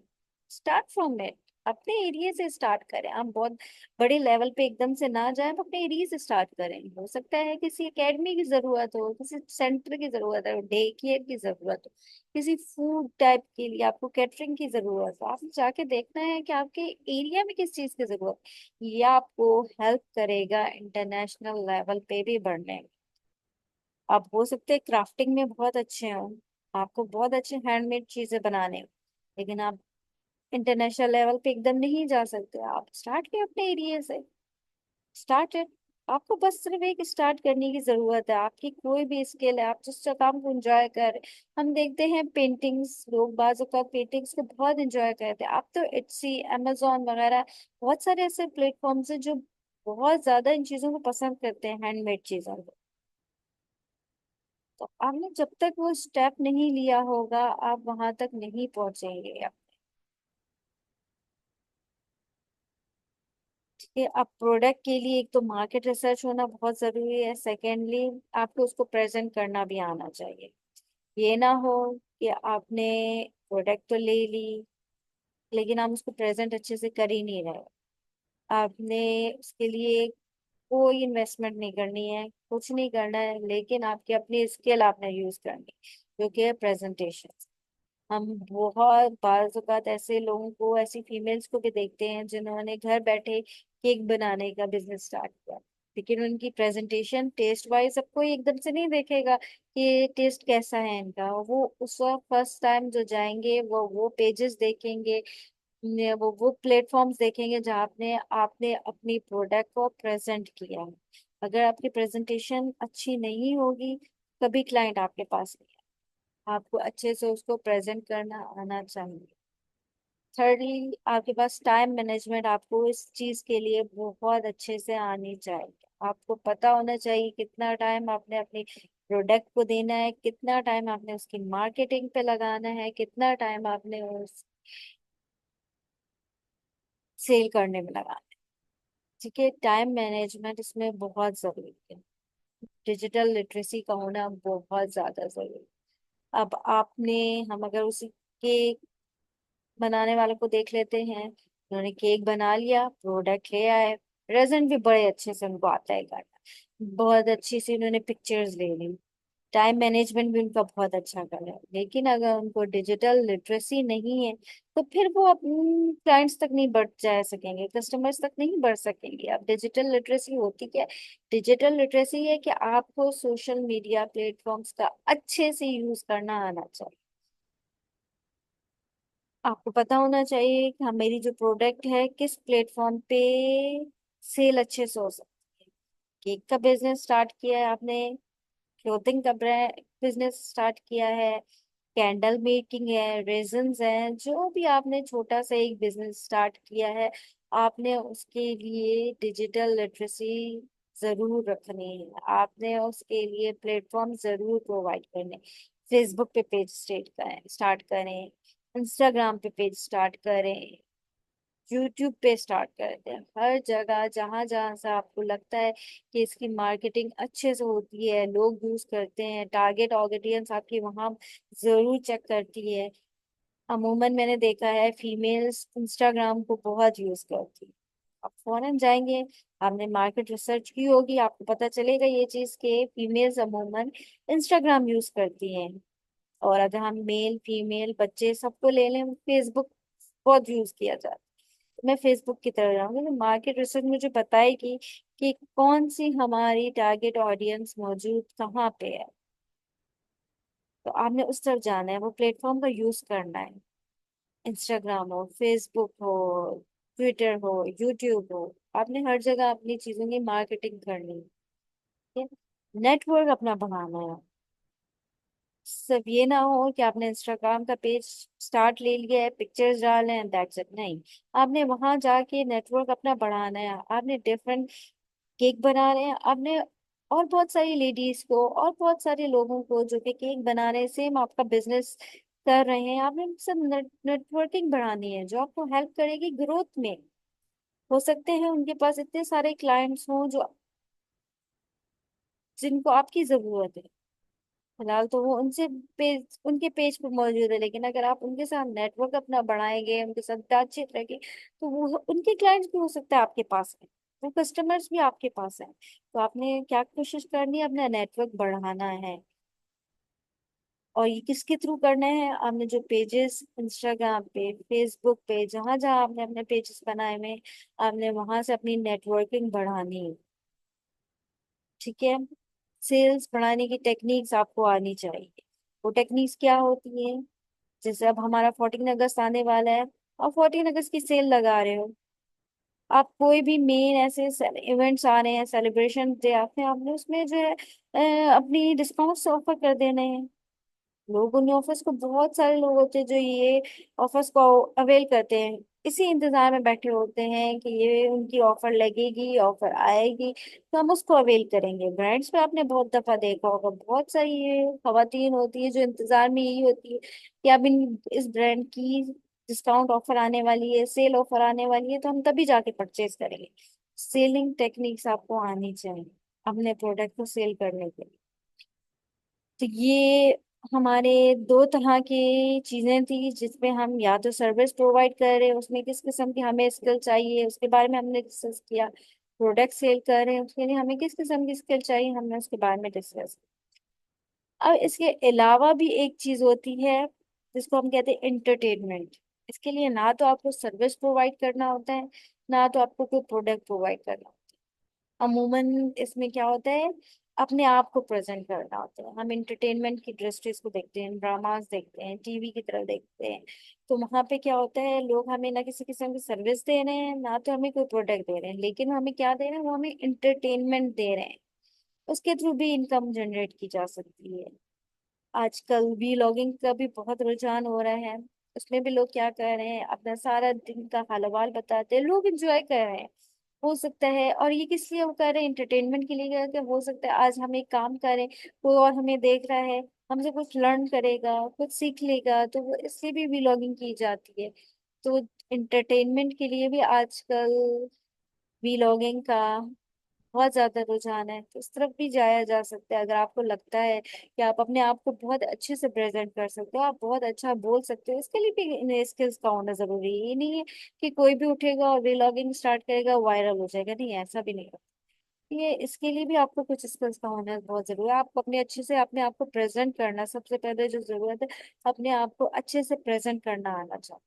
स्टार्ट फ्रॉम इट, अपने एरिया से स्टार्ट करें। हम बहुत बड़े लेवल पे एकदम से ना जाएं, हम अपने एरिया से स्टार्ट करें। हो सकता है किसी एकेडमी की जरूरत हो, किसी सेंटर की जरूरत है, डे केयर की जरूरत हो, किसी फूड टाइप के लिए आपको कैटरिंग की जरूरत हो। आपको जाके देखना है कि आपके एरिया में किस चीज की जरूरत है। ये आपको हेल्प करेगा इंटरनेशनल लेवल पे भी बढ़ने में। आप हो सकते हैं क्राफ्टिंग में बहुत अच्छे हो, आपको बहुत अच्छे हैंडमेड चीजें बनाने हो, लेकिन आप इंटरनेशनल लेवल पे एकदम नहीं जा सकते। आप स्टार्ट किए अपने एरिया से, स्टार्टेड। आपको बस सिर्फ एक स्टार्ट करने की जरूरत है। आपकी कोई भी स्किल है, आप जिस काम को एंजॉय कर रहे। हम देखते हैं पेंटिंग्स, लोग बाज़ औक़ात पेंटिंग्स को बहुत एंजॉय करते हैं। आप तो इट्सी, अमेजोन वगैरह बहुत सारे ऐसे प्लेटफॉर्म्स हैं जो बहुत ज्यादा इन चीजों को पसंद करते हैं, हैंडमेड चीजों को। तो आपने जब तक वो स्टेप नहीं लिया होगा आप वहां तक नहीं पहुंचेंगे। ठीक है, अब प्रोडक्ट के लिए एक तो मार्केट रिसर्च होना बहुत जरूरी है, सेकेंडली आपको उसको प्रेजेंट करना भी आना चाहिए। ये ना हो कि आपने प्रोडक्ट तो ले ली लेकिन आप उसको प्रेजेंट अच्छे से कर ही नहीं रहे। आपने उसके लिए कोई इन्वेस्टमेंट नहीं करनी है, कुछ नहीं करना है, लेकिन आपकी अपनी स्किल आपने यूज करनी है, जो कि है प्रेजेंटेशन। हम बहुत बार औकात ऐसे लोगों को, ऐसी फीमेल्स को भी देखते हैं जिन्होंने घर बैठे केक बनाने का बिजनेस स्टार्ट किया, लेकिन उनकी प्रेजेंटेशन टेस्ट वाइज सबको एकदम से नहीं देखेगा कि टेस्ट कैसा है इनका। वो उस वक्त फर्स्ट टाइम जो जाएंगे वो पेजेस देखेंगे, वो प्लेटफॉर्म्स देखेंगे जहाँ आपने आपने अपनी प्रोडक्ट को प्रेजेंट किया है। अगर आपकी प्रेजेंटेशन अच्छी नहीं होगी कभी क्लाइंट आपके पास नहीं है। आपको अच्छे से उसको प्रेजेंट करना आना चाहिए। थर्डली आपके पास टाइम मैनेजमेंट आपको इस चीज के लिए बहुत अच्छे से आनी चाहिए। आपको पता होना चाहिए कितना टाइम आपने अपनी प्रोडक्ट को देना है, कितना टाइम आपने उसकी मार्केटिंग पे लगाना है, कितना टाइम आपने उस सेल करने में लगाना है। ठीक है, टाइम मैनेजमेंट इसमें बहुत जरूरी है। डिजिटल लिटरेसी का होना बहुत ज्यादा जरूरी है। अब आपने, हम अगर उसी के बनाने वालों को देख लेते हैं, उन्होंने केक बना लिया, प्रोडक्ट ले आए, प्रेजेंट भी बड़े अच्छे से उनको आता है करना, बहुत अच्छी सी उन्होंने पिक्चर्स ले ली, टाइम मैनेजमेंट भी उनका बहुत अच्छा कर रहा है। लेकिन अगर उनको डिजिटल लिटरेसी नहीं है तो फिर वो अपने क्लाइंट्स तक नहीं बढ़ जा सकेंगे, कस्टमर्स तक नहीं बढ़ सकेंगे। अब डिजिटल लिटरेसी होती क्या है? डिजिटल लिटरेसी है कि आपको सोशल मीडिया प्लेटफॉर्म्स का अच्छे से यूज करना आना चाहिए। आपको पता होना चाहिए कि हाँ मेरी जो प्रोडक्ट है किस प्लेटफॉर्म पे सेल अच्छे से हो सकती है। केक का बिजनेस स्टार्ट किया है आपने, क्लोथिंग का ब्रांड बिजनेस स्टार्ट किया है, कैंडल मेकिंग है, रेजन्स है, जो भी आपने छोटा सा एक बिजनेस स्टार्ट किया है, आपने उसके लिए डिजिटल लिटरेसी जरूर रखनी है। आपने उसके लिए प्लेटफॉर्म जरूर प्रोवाइड करने। फेसबुक पे पेज स्टार्ट करें, इंस्टाग्राम पे पेज स्टार्ट करें, यूट्यूब पे स्टार्ट करते हैं। हर जगह जहां जहां से आपको लगता है कि इसकी मार्केटिंग अच्छे से होती है, लोग यूज करते हैं, टारगेट ऑडियंस आपकी वहां जरूर चेक करती है। अमूमन मैंने देखा है फीमेल्स इंस्टाग्राम को बहुत यूज करती है। आप फॉरेन जाएंगे, आपने मार्केट रिसर्च की होगी, आपको पता चलेगा ये चीज के फीमेल्स अमूमन इंस्टाग्राम यूज करती हैं। और अगर हम मेल फीमेल बच्चे सबको ले लें, फेसबुक बहुत यूज किया जाता है। मैं फेसबुक की तरफ जाऊंगी तो मार्केट रिसर्च मुझे बताएगी कि कौन सी हमारी टारगेट ऑडियंस मौजूद कहाँ पे है। तो आपने उस तरफ जाना है, वो प्लेटफॉर्म का यूज करना है। इंस्टाग्राम हो, फेसबुक हो, ट्विटर हो, यूट्यूब हो, आपने हर जगह अपनी चीजों की मार्केटिंग करनी है। ठीक है? नेटवर्क अपना बढ़ाना है। सब ये ना हो कि आपने इंस्टाग्राम का पेज स्टार्ट ले लिया है, पिक्चर्स डाल हैं, दैट्स इट, नहीं। आपने वहां जाके नेटवर्क अपना बढ़ाना है। आपने डिफरेंट केक बना रहे हैं आपने, और बहुत सारी लेडीज को और बहुत सारे लोगों को जो कि केक बना रहे हैं, सेम आपका बिजनेस कर रहे हैं, आपने उनसे नेटवर्किंग बढ़ानी है जो आपको हेल्प करेगी ग्रोथ में। हो सकते हैं उनके पास इतने सारे क्लाइंट्स हों जो जिनको आपकी जरूरत है। फिलहाल तो वो उनके पेज पे मौजूद है, लेकिन अगर आप उनके साथ नेटवर्क अपना बढ़ाएंगे, उनके साथ बातचीत रहेगी, तो वो उनके क्लाइंट्स भी हो सकता है आपके पास है, वो कस्टमर्स भी आपके पास है। तो आपने क्या कोशिश करनी है, अपना नेटवर्क बढ़ाना है। और ये किसके थ्रू करना है, आपने जो पेजेस इंस्टाग्राम पे, फेसबुक पे, जहां जहां आपने अपने पेजेस बनाए हुए हैं, आपने वहां से अपनी नेटवर्किंग बढ़ानी है। ठीक है? सेल्स बढ़ाने की टेक्निक्स आपको आनी चाहिए। वो टेक्निक्स क्या होती हैं? जैसे अब हमारा 14 अगस्त आने वाला है, और 14 अगस्त की सेल लगा रहे हो, आप कोई भी मेन ऐसे इवेंट्स आ रहे हैं, सेलिब्रेशन डे आते हैं, आपने उसमें जो है अपनी डिस्काउंट्स ऑफर कर देने हैं। लोग उन ऑफर्स को, बहुत सारे लोग होते हैं जो ये ऑफर्स को अवेल करते हैं, इसी इंतजार में बैठे होते हैं कि ये उनकी ऑफर लगेगी, ऑफर आएगी, तो हम उसको अवेल करेंगे। ब्रांड्स पे आपने बहुत दफा देखा होगा, बहुत सारी ये खवातीन होती है जो इंतजार में यही होती है कि अब इस ब्रांड की डिस्काउंट ऑफर आने वाली है, सेल ऑफर आने वाली है, तो हम तभी जाके परचेज करेंगे। सेलिंग टेक्निक्स आपको आनी चाहिए अपने प्रोडक्ट को सेल करने के लिए। तो ये हमारे दो तरह की चीजें थी जिसमें हम या तो सर्विस प्रोवाइड कर रहे हैं, उसमें किस किस्म की हमें स्किल चाहिए उसके बारे में हमने डिस्कस किया। प्रोडक्ट सेल कर रहे हैं, उसके लिए हमें किस किस्म की स्किल चाहिए, हमने उसके बारे में डिस्कस। अब इसके अलावा भी एक चीज होती है जिसको हम कहते हैं एंटरटेनमेंट। इसके लिए ना तो आपको सर्विस प्रोवाइड करना होता है, ना तो आपको कोई प्रोडक्ट प्रोवाइड करना। अमूमन इसमें क्या होता है, अपने आप को प्रेजेंट करना होता है। हम इंटरटेनमेंट की इंडस्ट्रीज को देखते हैं, ड्रामास देखते हैं, टीवी की तरफ देखते हैं, तो वहां पे क्या होता है, लोग हमें ना किसी किस्म की सर्विस दे रहे हैं, ना तो हमें कोई प्रोडक्ट दे रहे हैं, लेकिन वो हमें क्या दे रहे हैं, वो हमें इंटरटेनमेंट दे रहे हैं। उसके थ्रू भी इनकम जनरेट की जा सकती है। आजकल वीलॉगिंग का भी बहुत रुझान हो रहा है। उसमें भी लोग क्या कर रहे हैं, अपना सारा दिन का हाल हवाल बताते हैं, लोग एंजॉय कर रहे हैं। हो सकता है, और ये किस लिए वो कर रहे हैं, एंटरटेनमेंट के लिए कर रहे हैं। हो सकता है आज हम एक काम करें, कोई और हमें देख रहा है, हमसे कुछ लर्न करेगा, कुछ सीख लेगा, तो वो इसलिए भी व्लॉगिंग की जाती है। तो एंटरटेनमेंट के लिए भी आजकल व्लॉगिंग का बहुत ज्यादा रुझान है, तो इस तरफ भी जाया जा सकता है। अगर आपको लगता है कि आप अपने आप को बहुत अच्छे से प्रेजेंट कर सकते हो, आप बहुत अच्छा बोल सकते हो, इसके लिए भी इन स्किल्स का होना जरूरी है। ये नहीं है कि कोई भी उठेगा और व्लॉगिंग स्टार्ट करेगा वायरल हो जाएगा, नहीं, ऐसा भी नहीं होता। ये इसके लिए भी आपको कुछ स्किल्स का होना बहुत जरूरी है। आपको अपने अच्छे से अपने आप को प्रेजेंट करना, सबसे पहले जो जरूरत है, अपने आप को अच्छे से प्रेजेंट करना आना चाहिए।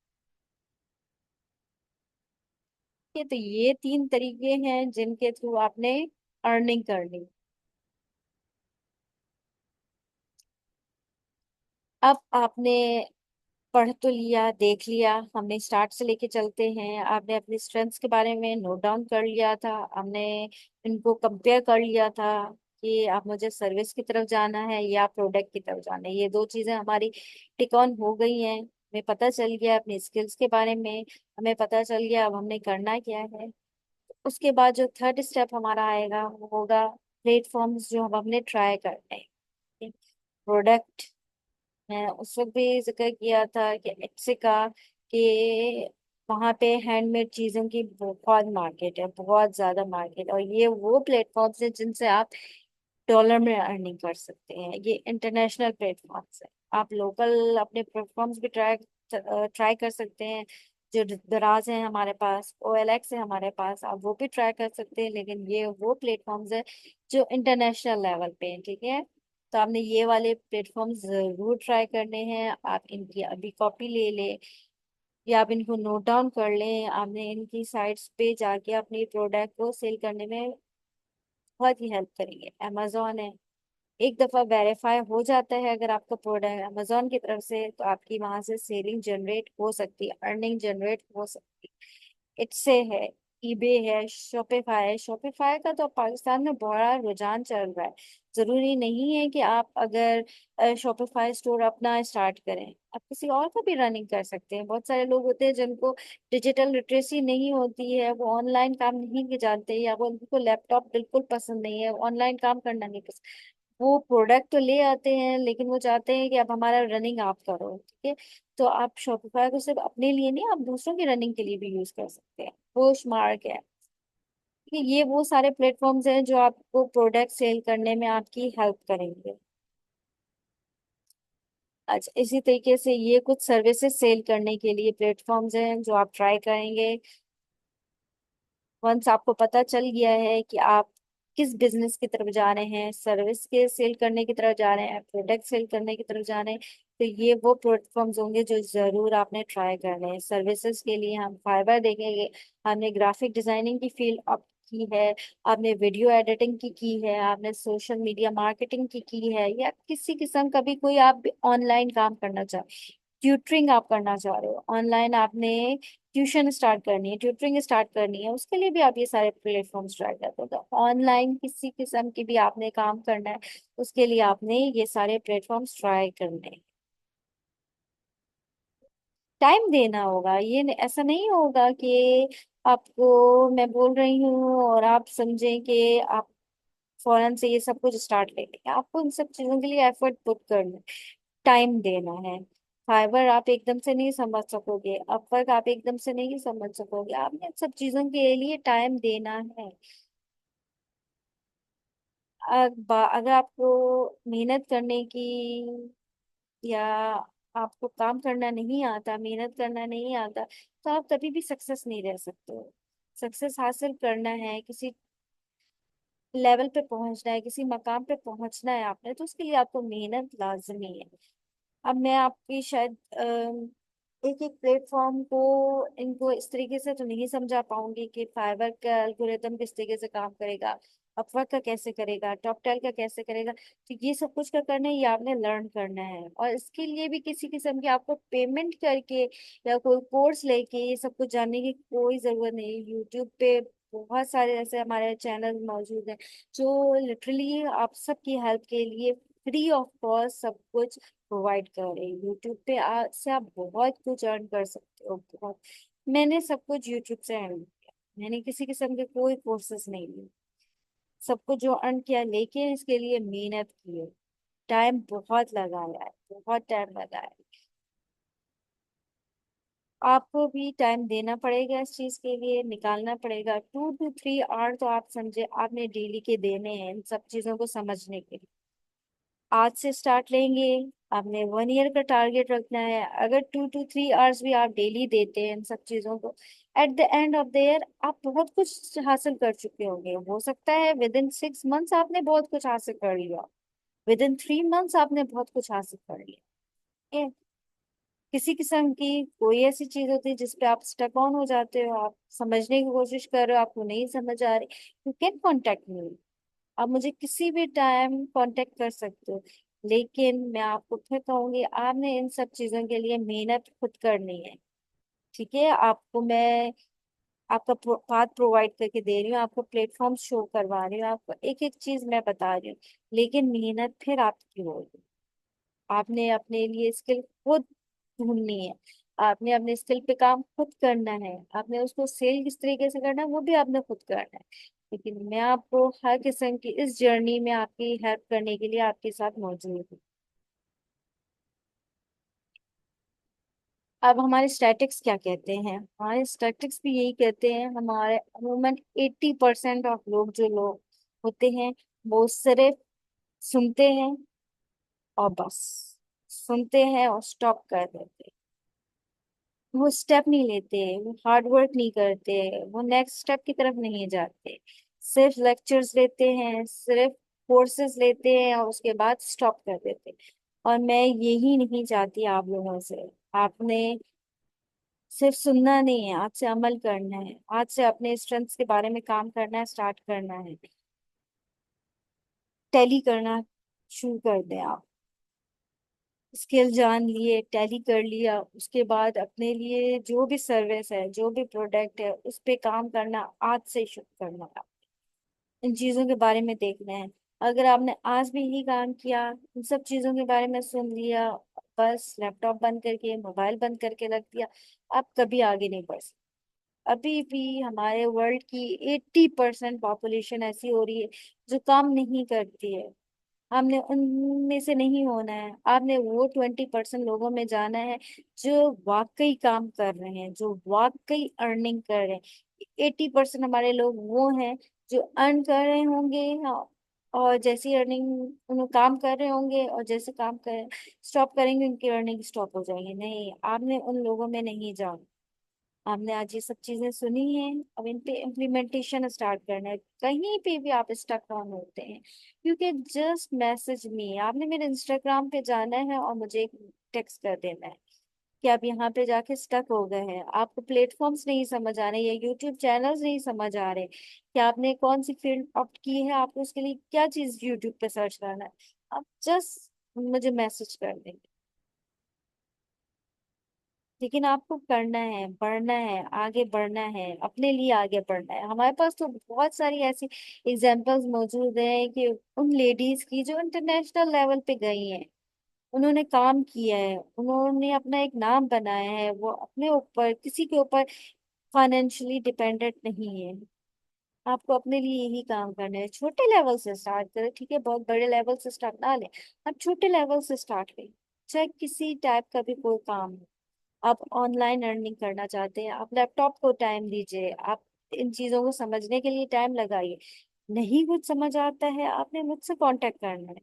तो ये 3 तरीके हैं जिनके थ्रू आपने अर्निंग करनी। अब आपने पढ़ तो लिया, देख लिया, हमने स्टार्ट से लेके चलते हैं, आपने अपनी स्ट्रेंथ्स के बारे में नोट डाउन कर लिया था, हमने इनको कंपेयर कर लिया था कि आप मुझे सर्विस की तरफ जाना है या प्रोडक्ट की तरफ जाना है। ये दो चीजें हमारी टिक ऑन हो गई हैं, हमें पता चल गया अपनी स्किल्स के बारे में, हमें पता चल गया अब हमने करना क्या है। उसके बाद जो थर्ड स्टेप हमारा आएगा वो होगा प्लेटफॉर्म्स जो हम हमने ट्राई करने हैं। प्रोडक्ट, मैं उस वक्त भी जिक्र किया था कि एक्से का, कि वहाँ पे हैंडमेड चीजों की बहुत मार्केट है, बहुत ज्यादा मार्केट। और ये वो प्लेटफॉर्म्स है जिनसे आप डॉलर में अर्निंग कर सकते हैं। ये इंटरनेशनल प्लेटफॉर्म्स है। आप लोकल अपने प्लेटफॉर्म्स भी ट्राई ट्राई कर सकते हैं। जो दराज है हमारे पास, OLX है हमारे पास, आप वो भी ट्राई कर सकते हैं। लेकिन ये वो प्लेटफॉर्म्स है जो इंटरनेशनल लेवल पे हैं, ठीक है। तो आपने ये वाले प्लेटफॉर्म जरूर ट्राई करने हैं। आप इनकी अभी कॉपी ले लें या आप इनको नोट डाउन कर लें। आपने इनकी साइट्स पे जाके अपनी प्रोडक्ट को सेल करने में बहुत ही हेल्प करेंगे। अमेजोन है, एक दफा वेरीफाई हो जाता है अगर आपका प्रोडक्ट अमेजोन की तरफ से, तो आपकी वहां से सेलिंग जनरेट हो सकती है, अर्निंग जनरेट हो सकती है। इससे है, ईबे है, शॉपिफाई है। शॉपिफाई का तो पाकिस्तान में बड़ा रुझान चल रहा है। जरूरी नहीं है कि आप अगर शॉपिफाई स्टोर अपना स्टार्ट करें, आप किसी और का भी रनिंग कर सकते हैं। बहुत सारे लोग होते हैं जिनको डिजिटल लिटरेसी नहीं होती है, वो ऑनलाइन काम नहीं जानते, या वो उनको लैपटॉप बिल्कुल पसंद नहीं है, ऑनलाइन काम करना नहीं पसंद। वो प्रोडक्ट तो ले आते हैं लेकिन वो चाहते हैं कि अब हमारा रनिंग आप करो, ठीक है। तो आप शॉपिफाई को सिर्फ अपने लिए नहीं, आप दूसरों की रनिंग के लिए भी यूज कर सकते हैं। पोस्टमार्क है, ठीक है। ये वो सारे प्लेटफॉर्म्स हैं जो आपको प्रोडक्ट सेल करने में आपकी हेल्प करेंगे। अच्छा, इसी तरीके से ये कुछ सर्विसेज सेल करने के लिए प्लेटफॉर्म्स हैं जो आप ट्राई करेंगे। वंस आपको पता चल गया है कि आप किस बिजनेस की तरफ जा रहे हैं, सर्विस के सेल करने की तरफ जा रहे हैं, प्रोडक्ट सेल करने की तरफ जा रहे हैं, तो ये वो प्लेटफॉर्म्स होंगे जो जरूर आपने ट्राई करने हैं। सर्विसेज के लिए हम फाइबर देखेंगे। हमने ग्राफिक डिजाइनिंग की फील्ड अप की है, आपने वीडियो एडिटिंग की है, आपने सोशल मीडिया मार्केटिंग की है, या किसी किस्म का भी कोई आप ऑनलाइन काम करना चाहते, ट्यूटरिंग आप करना चाह रहे हो ऑनलाइन, आपने ट्यूशन स्टार्ट करनी है, ट्यूटरिंग स्टार्ट करनी है, उसके लिए भी आप ये सारे प्लेटफॉर्म्स ट्राई करते हो। तो ऑनलाइन किसी किस्म की भी आपने काम करना है, उसके लिए आपने ये सारे प्लेटफॉर्म्स ट्राई करने हैं। टाइम देना होगा, ऐसा नहीं होगा कि आपको मैं बोल रही हूँ और आप समझें कि आप फौरन से ये सब कुछ स्टार्ट करेंगे। आपको इन सब चीजों के लिए एफर्ट पुट करना, टाइम देना है। फाइबर आप एकदम से नहीं समझ सकोगे, अपवर्क आप एकदम से नहीं समझ सकोगे, आपने इन सब चीजों के लिए टाइम देना है। अगर आपको मेहनत करने की, या आपको काम करना नहीं आता, मेहनत करना नहीं आता, तो आप कभी भी सक्सेस नहीं रह सकते हो। सक्सेस हासिल करना है, किसी लेवल पे पहुंचना है, किसी मकाम पे पहुंचना है आपने, तो उसके लिए आपको मेहनत लाजमी है। अब मैं आपकी शायद एक एक प्लेटफॉर्म को, इनको इस तरीके से तो नहीं समझा पाऊंगी कि फाइवर का एल्गोरिदम किस तरीके से काम करेगा, अपवर्क का कैसे करेगा, टॉपटेल का कैसे करेगा। तो ये सब कुछ का करना है, ये आपने लर्न करना है। और इसके लिए भी किसी किस्म की आपको पेमेंट करके या कोई कोर्स लेके ये सब कुछ जानने की कोई जरूरत नहीं है। यूट्यूब पे बहुत सारे ऐसे हमारे चैनल मौजूद हैं जो लिटरली आप सबकी हेल्प के लिए फ्री ऑफ कॉस्ट सब कुछ प्रोवाइड कर रहे हैं। यूट्यूब पे से आप बहुत कुछ अर्न कर सकते हो, बहुत। मैंने सब कुछ यूट्यूब से अर्न किया, मैंने किसी किस्म के कोई कोर्सेज नहीं लिए। सब कुछ जो अर्न किया, लेकिन इसके लिए मेहनत की है, टाइम बहुत लगाया है, बहुत टाइम लगाया है। आपको भी टाइम देना पड़ेगा, इस चीज के लिए निकालना पड़ेगा। 2 to 3 आवर तो आप समझे आपने डेली के देने हैं इन सब चीजों को समझने के लिए। आज से स्टार्ट लेंगे, आपने 1 ईयर का टारगेट रखना है। अगर 2 to 3 आवर्स भी आप डेली देते हैं इन सब चीजों को, eight the end of the year आप बहुत कुछ हासिल कर चुके होंगे। हो सकता है विद इन 6 मंथ्स आपने बहुत कुछ हासिल कर लिया, विद इन 3 मंथ्स आपने बहुत कुछ हासिल कर लिया। ठीक है? किसी किस्म की कोई ऐसी चीज होती है जिसपे आप स्टक ऑन हो जाते हो, आप समझने की कोशिश कर रहे हो, आपको नहीं समझ आ रही, यू कैन कॉन्टेक्ट मी। आप मुझे किसी भी टाइम कांटेक्ट कर सकते हो। लेकिन मैं आपको फिर कहूंगी, आपने इन सब चीजों के लिए मेहनत खुद करनी है, ठीक है। आपको मैं आपका पाथ प्रोवाइड करके दे रही हूँ, आपको प्लेटफॉर्म शो करवा रही हूँ, आपको एक एक चीज मैं बता रही हूँ। लेकिन मेहनत फिर आपकी होगी। आपने अपने लिए स्किल खुद ढूंढनी है। आपने अपने स्किल पे काम खुद करना है। आपने उसको सेल किस तरीके से करना है वो भी आपने खुद करना है। लेकिन मैं आपको हर किस्म की इस जर्नी में आपकी हेल्प करने के लिए आपके साथ मौजूद हूँ। अब हमारे स्टैटिक्स क्या कहते हैं? हमारे स्टैटिक्स भी यही कहते हैं। हमारे अमूमन 80% ऑफ लोग होते हैं, वो सिर्फ सुनते हैं और बस सुनते हैं और स्टॉप कर देते हैं। वो स्टेप नहीं लेते, वो हार्ड वर्क नहीं करते, वो नेक्स्ट स्टेप की तरफ नहीं जाते। सिर्फ लेक्चर्स लेते हैं, सिर्फ कोर्सेज लेते हैं और उसके बाद स्टॉप कर देते हैं। और मैं यही नहीं चाहती आप लोगों से। आपने सिर्फ सुनना नहीं है, आज से अमल करना है। आज से अपने स्ट्रेंथ्स के बारे में काम करना स्टार्ट करना है। टैली करना शुरू कर दें आप। स्किल जान लिए, टैली कर लिया, उसके बाद अपने लिए जो भी सर्विस है, जो भी प्रोडक्ट है, उस पे काम करना आज से शुरू करना है। इन चीजों के बारे में देखना है। अगर आपने आज भी यही काम किया, इन सब चीजों के बारे में सुन लिया, बस लैपटॉप बंद करके मोबाइल बंद करके रख दिया, आप कभी आगे नहीं बढ़ सकते। अभी भी हमारे वर्ल्ड की 80% पॉपुलेशन ऐसी हो रही है जो काम नहीं करती है। हमने उनमें से नहीं होना है। आपने वो 20% लोगों में जाना है जो वाकई काम कर रहे हैं, जो वाकई अर्निंग कर रहे हैं। 80% हमारे लोग वो हैं जो अर्न कर रहे होंगे, हाँ, और जैसी अर्निंग उन्हें काम कर रहे होंगे और जैसे काम कर स्टॉप करेंगे उनकी अर्निंग स्टॉप हो जाएगी। नहीं, आपने उन लोगों में नहीं जाना। आपने आज ये सब चीजें सुनी हैं, अब इन पे इम्प्लीमेंटेशन स्टार्ट करना है। कहीं पे भी आप स्टक ऑन होते हैं, क्योंकि जस्ट मैसेज मी, आपने मेरे इंस्टाग्राम पे जाना है और मुझे एक टेक्स्ट कर देना है कि आप यहाँ पे जाके स्टक हो गए हैं, आपको प्लेटफॉर्म्स नहीं समझ आ रहे या यूट्यूब चैनल्स नहीं समझ आ रहे कि आपने कौन सी फील्ड ऑप्ट की है, आपको उसके लिए क्या चीज यूट्यूब पे सर्च करना है। आप जस्ट मुझे मैसेज कर देंगे। लेकिन आपको करना है, बढ़ना है, आगे बढ़ना है, अपने लिए आगे बढ़ना है। हमारे पास तो बहुत सारी ऐसी एग्जांपल्स मौजूद हैं कि उन लेडीज की जो इंटरनेशनल लेवल पे गई हैं, उन्होंने काम किया है, उन्होंने अपना एक नाम बनाया है, वो अपने ऊपर किसी के ऊपर फाइनेंशियली डिपेंडेंट नहीं है। आपको अपने लिए यही काम करना है। छोटे लेवल से स्टार्ट करें, ठीक है, बहुत बड़े लेवल से स्टार्ट ना लें। आप छोटे लेवल से स्टार्ट करें। चाहे किसी टाइप का भी कोई काम हो, आप ऑनलाइन अर्निंग करना चाहते हैं, आप लैपटॉप को टाइम दीजिए, आप इन चीजों को समझने के लिए टाइम लगाइए। नहीं कुछ समझ आता है, आपने मुझसे कांटेक्ट करना है।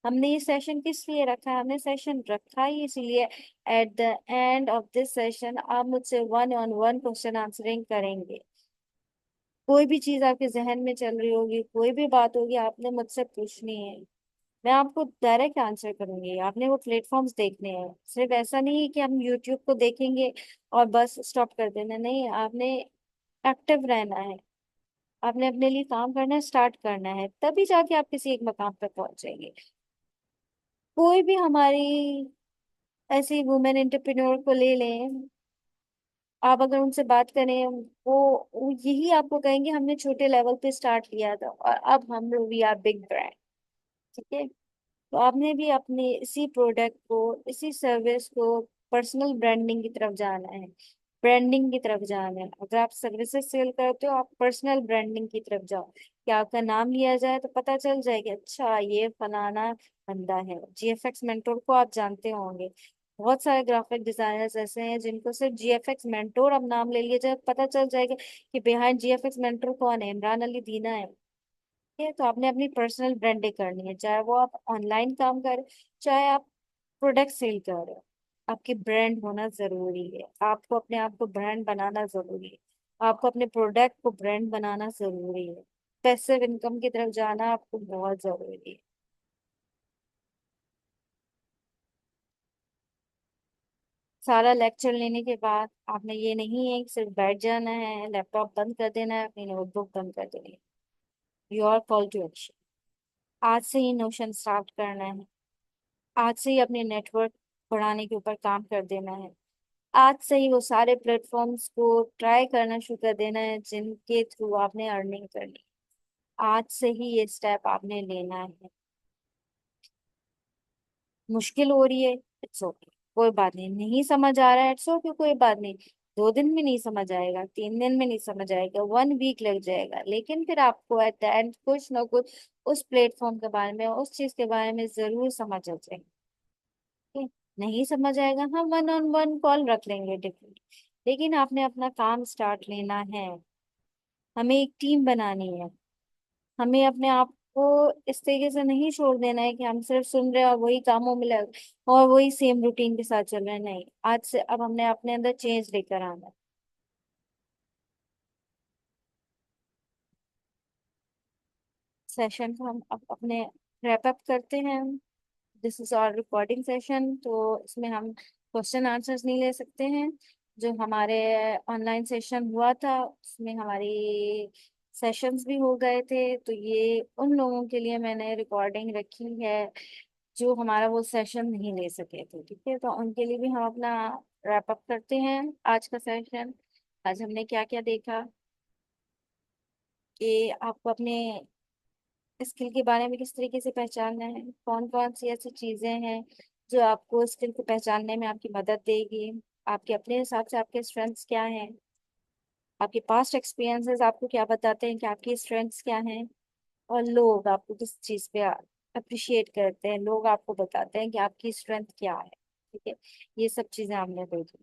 हमने ये सेशन किस लिए रखा है? हमने सेशन रखा ही इसीलिए eight the end of this session आप मुझसे one on one question answering करेंगे। कोई भी चीज आपके जहन में चल रही होगी, कोई भी बात होगी, आपने मुझसे पूछनी है। मैं आपको डायरेक्ट आंसर करूंगी। आपने वो प्लेटफॉर्म्स देखने हैं। सिर्फ ऐसा नहीं है कि हम यूट्यूब को देखेंगे और बस स्टॉप कर देना, नहीं, आपने एक्टिव रहना है। आपने अपने लिए काम करना स्टार्ट करना है, तभी जाके आप किसी एक मकाम पे पहुंचेंगे। कोई भी हमारी ऐसी वुमेन एंटरप्रेन्योर को ले लें, आप अगर उनसे बात करें, वो यही आपको कहेंगे हमने छोटे लेवल पे स्टार्ट किया था और अब हम लोग वी आर बिग ब्रांड। ठीक है, तो आपने भी अपने इसी प्रोडक्ट को, इसी सर्विस को पर्सनल ब्रांडिंग की तरफ जाना है, ब्रांडिंग की तरफ जाना है। अगर आप सर्विसेज सेल करते हो, आप पर्सनल ब्रांडिंग की तरफ जाओ कि आपका नाम लिया जाए तो पता चल जाए कि अच्छा ये फलाना बंदा है। जीएफएक्स मेंटोर को आप जानते होंगे। बहुत सारे ग्राफिक डिजाइनर्स ऐसे हैं जिनको सिर्फ जीएफएक्स मेंटोर अब नाम ले लिया जाए, पता चल जाएगा कि बिहाइंड जीएफएक्स मेंटोर कौन है, इमरान अली दीना है। है तो आपने अपनी पर्सनल ब्रांडिंग करनी है, चाहे वो आप ऑनलाइन काम करें, चाहे आप प्रोडक्ट सेल कर रहे हो। आपकी ब्रांड होना जरूरी है। आपको अपने आप को ब्रांड बनाना जरूरी है। आपको अपने प्रोडक्ट को ब्रांड बनाना जरूरी है। पैसिव इनकम की तरफ जाना आपको बहुत जरूरी है। सारा लेक्चर लेने के बाद आपने ये नहीं है कि सिर्फ बैठ जाना है, लैपटॉप बंद कर देना है, अपनी नोटबुक बंद कर देनी है। Your call to action. आज से ही नोशन स्टार्ट करना है। आज से ही अपने नेटवर्क बढ़ाने के ऊपर काम कर देना है। आज से ही वो सारे प्लेटफॉर्म्स को ट्राई करना शुरू कर देना है जिनके थ्रू आपने अर्निंग करनी। आज से ही ये स्टेप आपने लेना है। मुश्किल हो रही है, इट्स ओके, कोई बात नहीं। नहीं समझ आ रहा है, इट्स ओके, कोई बात नहीं। 2 दिन में नहीं समझ आएगा, 3 दिन में नहीं समझ आएगा, 1 वीक लग जाएगा, लेकिन फिर आपको एट द एंड कुछ ना कुछ उस प्लेटफॉर्म के बारे में, उस चीज के बारे में जरूर समझ आ जाएगा। ठीक? नहीं समझ आएगा, हम 1-on-1 कॉल रख लेंगे डिफरेंट। लेकिन आपने अपना काम स्टार्ट लेना है। हमें एक टीम बनानी है। हमें अपने आप को इस तरीके से नहीं छोड़ देना है कि हम सिर्फ सुन रहे हैं और वही कामों में लग और वही सेम रूटीन के साथ चल रहे हैं। नहीं, आज से अब हमने अपने अंदर चेंज लेकर आना है। सेशन को हम अब अपने रैप अप करते हैं। This is our recording session, तो इसमें हम क्वेश्चन आंसर्स नहीं ले सकते हैं। जो हमारे ऑनलाइन सेशन हुआ था उसमें हमारी सेशंस भी हो गए थे, तो ये उन लोगों के लिए मैंने रिकॉर्डिंग रखी है जो हमारा वो सेशन नहीं ले सके थे। ठीक है, तो उनके लिए भी हम अपना रैप अप करते हैं आज का सेशन। आज हमने क्या क्या देखा कि आपको अपने स्किल के बारे में किस तरीके से पहचानना है, कौन कौन सी ऐसी चीजें हैं जो आपको स्किल को पहचानने में आपकी मदद देगी। आपके अपने हिसाब से आपके स्ट्रेंथ्स क्या हैं, आपके पास्ट एक्सपीरियंसेस आपको क्या बताते हैं कि आपकी स्ट्रेंथ्स क्या हैं, और लोग आपको किस चीज पे अप्रिशिएट करते हैं, लोग आपको बताते हैं कि आपकी स्ट्रेंथ क्या है। ठीक है, ये सब चीजें आपने देखी।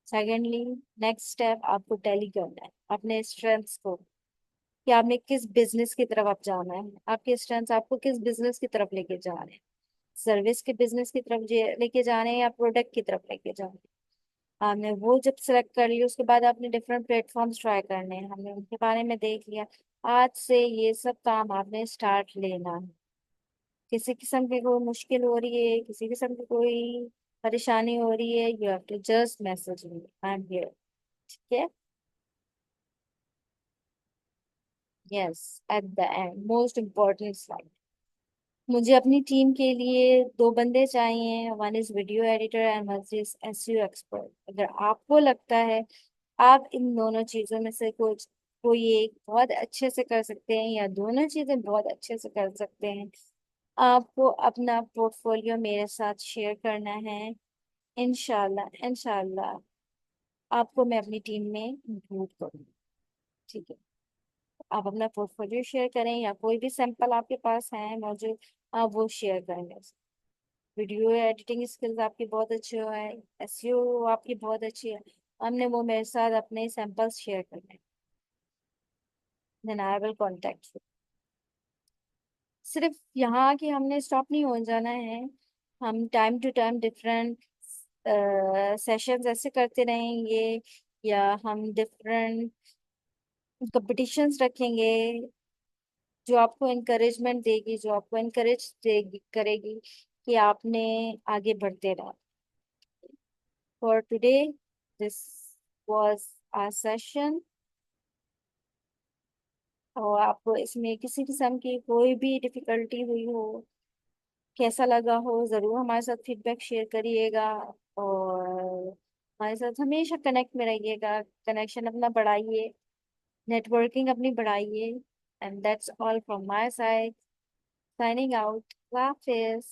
सेकेंडली, नेक्स्ट स्टेप आपको टैली करना है अपने स्ट्रेंथ्स को, कि आपने किस बिजनेस की तरफ आप जाना है। आपके स्ट्रेंथ्स आपको किस बिजनेस की तरफ लेके जा रहे हैं, सर्विस के बिजनेस की तरफ लेके जा रहे हैं या प्रोडक्ट की तरफ लेके जा रहे हैं। आपने वो जब सेलेक्ट कर लिया उसके बाद आपने डिफरेंट प्लेटफॉर्म्स ट्राई करने हैं, हमने उनके बारे में देख लिया। आज से ये सब काम आपने स्टार्ट लेना है। किसी किस्म की कोई मुश्किल हो रही है, किसी किस्म की कोई परेशानी हो रही है, you have to just message me, I am here. ठीक है। Yes, at the end most important slide, मुझे अपनी टीम के लिए 2 बंदे चाहिए। One is video editor and one is SEO expert. अगर आपको लगता है आप इन दोनों चीजों में से कुछ कोई एक बहुत अच्छे से कर सकते हैं या दोनों चीजें बहुत अच्छे से कर सकते हैं, आपको अपना पोर्टफोलियो मेरे साथ शेयर करना है। इंशाल्लाह इंशाल्लाह आपको मैं अपनी टीम में इंक्लूड करूँगी। ठीक है, आप अपना पोर्टफोलियो शेयर करें या कोई भी सैंपल आपके पास है मौजूद, आप वो शेयर करेंगे। वीडियो एडिटिंग स्किल्स आपकी बहुत अच्छी है, एसईओ आपकी बहुत अच्छी है, हमने वो मेरे साथ अपने सैंपल्स शेयर करने। Then I will contact. सिर्फ यहाँ कि हमने स्टॉप नहीं हो जाना है, हम time to time different sessions ऐसे करते रहेंगे, या हम डिफरेंट कंपटीशंस रखेंगे जो आपको इनकरेजमेंट देगी, जो आपको इनकरेज देगी करेगी कि आपने आगे बढ़ते रहा। For today this was our session. और आपको इसमें किसी किस्म की कोई भी डिफिकल्टी हुई हो, कैसा लगा हो, जरूर हमारे साथ फीडबैक शेयर करिएगा। और हमारे साथ हमेशा कनेक्ट में रहिएगा, कनेक्शन अपना बढ़ाइए, नेटवर्किंग अपनी बढ़ाइए। And that's all from my side, signing out. Hafiz.